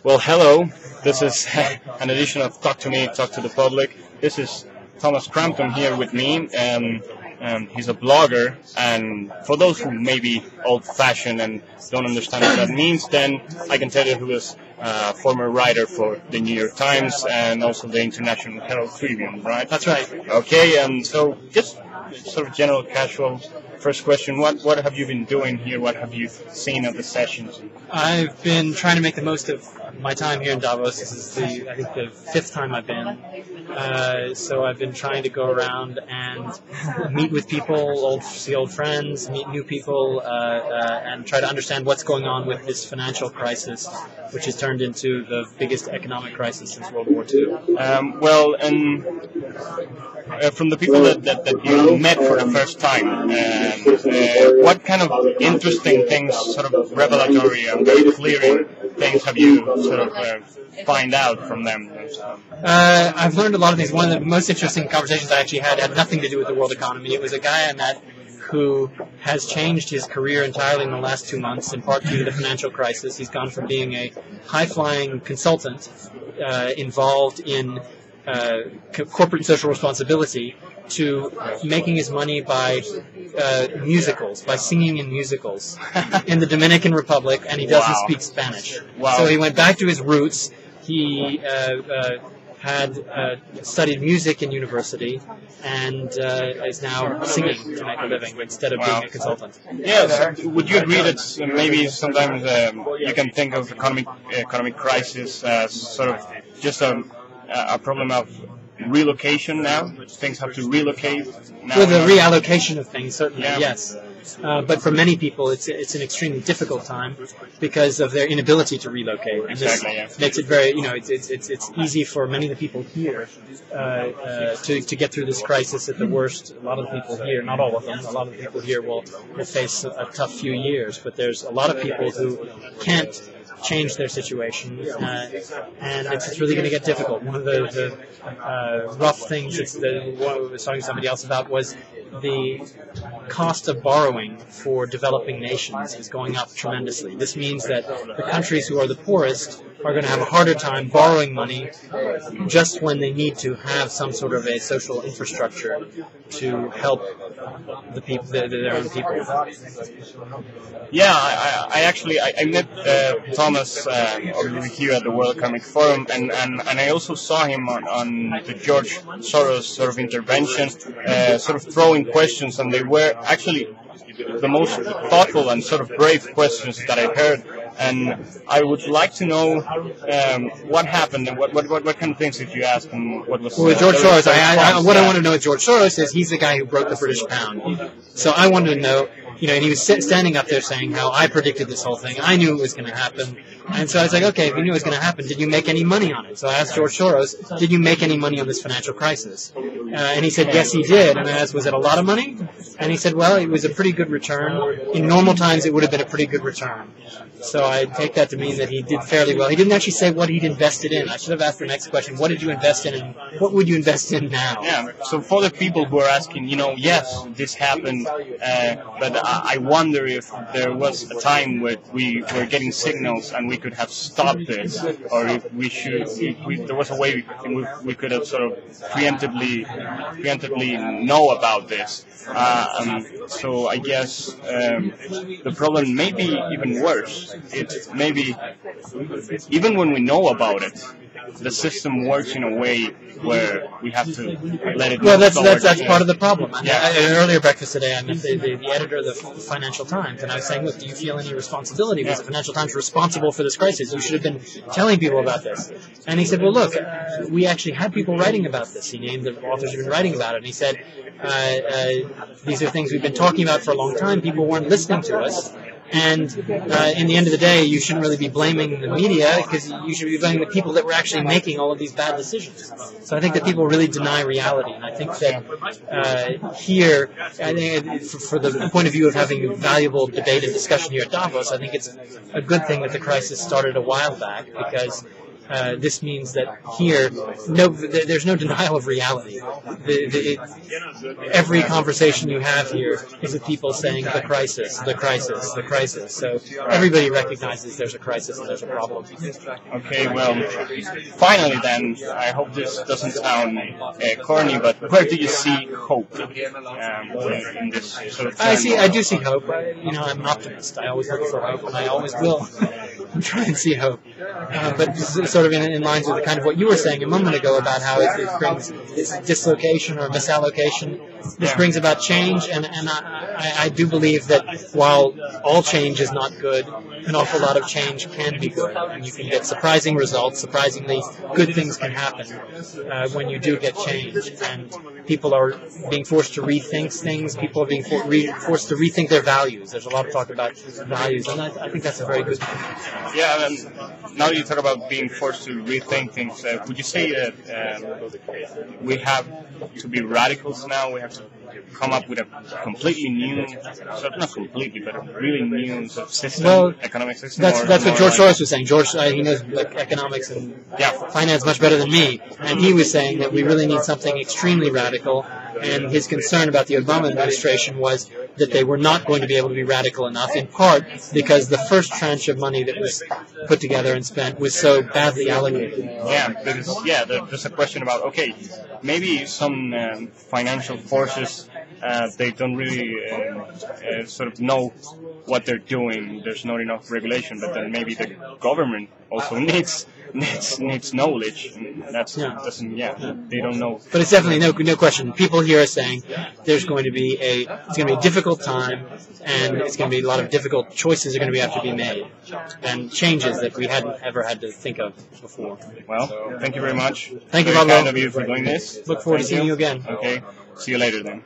Well, hello. This is an edition of Talk to Me, Talk to the Public. This is Thomas Crampton here with me, and he's a blogger. And for those who may be old-fashioned and don't understand what that means, then I can tell you he was a former writer for the New York Times and also the International Herald Tribune, right? That's right. Okay, and so just sort of general casual first question, what have you been doing here? What have you seen of the sessions? I've been trying to make the most of my time here in Davos. This is I think the fifth time I've been. So I've been trying to go around and meet with people, see old friends, meet new people, and try to understand what's going on with this financial crisis, which has turned into the biggest economic crisis since World War II. From the people that you met for the first time, what kind of interesting things, sort of revelatory and very clearing things have you sort of find out from them? I've learned a lot of things. One of the most interesting conversations I actually had nothing to do with the world economy. It was a guy I met who has changed his career entirely in the last 2 months, in part due to the financial crisis. He's gone from being a high-flying consultant involved in corporate and social responsibility to making his money by musicals, by singing in musicals in the Dominican Republic, and he doesn't speak Spanish. Wow. So he went back to his roots. He had studied music in university and is now singing to make a living instead of being a consultant. Yes. Would you agree that maybe sometimes you can think of economic crisis as sort of just a problem of relocation now? Things have to relocate now? With the reallocation of things, certainly, yes. But for many people, it's an extremely difficult time because of their inability to relocate. And this makes it very, it's easy for many of the people here to get through this crisis at the worst. A lot of the people here, not all of them, a lot of the people here will face a tough few years. But there's a lot of people who can't change their situation, and it's really going to get difficult. One of the rough things what I was talking to somebody else about was the cost of borrowing for developing nations is going up tremendously. This means that the countries who are the poorest are going to have a harder time borrowing money just when they need to have some sort of a social infrastructure to help the people, their own people. Yeah, I met Thomas over here at the World Economic Forum, and I also saw him on the George Soros sort of intervention, sort of throwing questions, and they were actually the most thoughtful and sort of brave questions that I've heard. And I would like to know what happened and what kind of things did you ask him? What was with George Soros? What I want to know with George Soros is he's the guy who broke the British pound. So I wanted to know, and he was standing up there saying how I predicted this whole thing. I knew it was going to happen. And so I was like, okay, if you knew it was going to happen, did you make any money on it? So I asked George Soros, did you make any money on this financial crisis? And he said, yes, he did. And I asked, was it a lot of money? And he said, well, it was a pretty good return. In normal times, it would have been a pretty good return. So I take that to mean that he did fairly well. He didn't actually say what he'd invested in. I should have asked the next question, what did you invest in and what would you invest in now? Yeah, so for the people who are asking, yes, this happened, but I wonder if there was a time where we were getting signals and we could have stopped this, or if there was a way we could have sort of preemptively know about this. So I guess the problem may be even worse. It maybe even when we know about it, the system works in a way where we have to let it. Well, that's part of the problem. Yeah. At an earlier breakfast today, I met the editor of the Financial Times, and I was saying, look, do you feel any responsibility? Was the Financial Times responsible for this crisis? You should have been telling people about this. And he said, well, look, we actually had people writing about this. He named the authors who've been writing about it, and he said, these are things we've been talking about for a long time. People weren't listening to us. And in the end of the day, you shouldn't really be blaming the media because you should be blaming the people that were actually making all of these bad decisions. So I think that people really deny reality. And I think that here, I think for the point of view of having valuable debate and discussion here at Davos, I think it's a good thing that the crisis started a while back because this means that here, there's no denial of reality. Every conversation you have here is with people saying the crisis, the crisis, the crisis. So everybody recognizes there's a crisis and there's a problem. Okay, well, finally then, I hope this doesn't sound corny, but where do you see hope in this sort of trend? I do see hope. I'm an optimist. I always look for hope, and I always will try and see hope. But sort of in lines with kind of what you were saying a moment ago about how it brings this dislocation or misallocation. This brings about change, and I do believe that while all change is not good, an awful lot of change can be good, and you can get surprising results. Surprisingly, good things can happen when you do get change, and people are being forced to rethink things. People are being forced to rethink their values. There's a lot of talk about values, and I think that's a very good thing. Yeah, and now you talk about being forced to rethink things. Would you say that we have to be radicals now? We have to come up with a completely new, not completely, but a really new sort of system, economic system? That's what George Soros was saying. George, he knows economics and finance much better than me, and he was saying that we really need something extremely radical, and his concern about the Obama administration was that they were not going to be able to be radical enough, in part because the first tranche of money that was put together and spent was so badly allocated. There's a question about, okay, maybe some financial forces, they don't really sort of know what they're doing. There's not enough regulation, but then maybe the government also needs knowledge. They don't know. But it's definitely no question. People here are saying there's going to be a difficult time, and it's going to be a lot of difficult choices are going to have to be made, and changes that we hadn't ever had to think of before. Well, thank you very much. Thank you, Very Pablo. kind of you for doing this. Look forward to seeing you again. Okay, see you later then.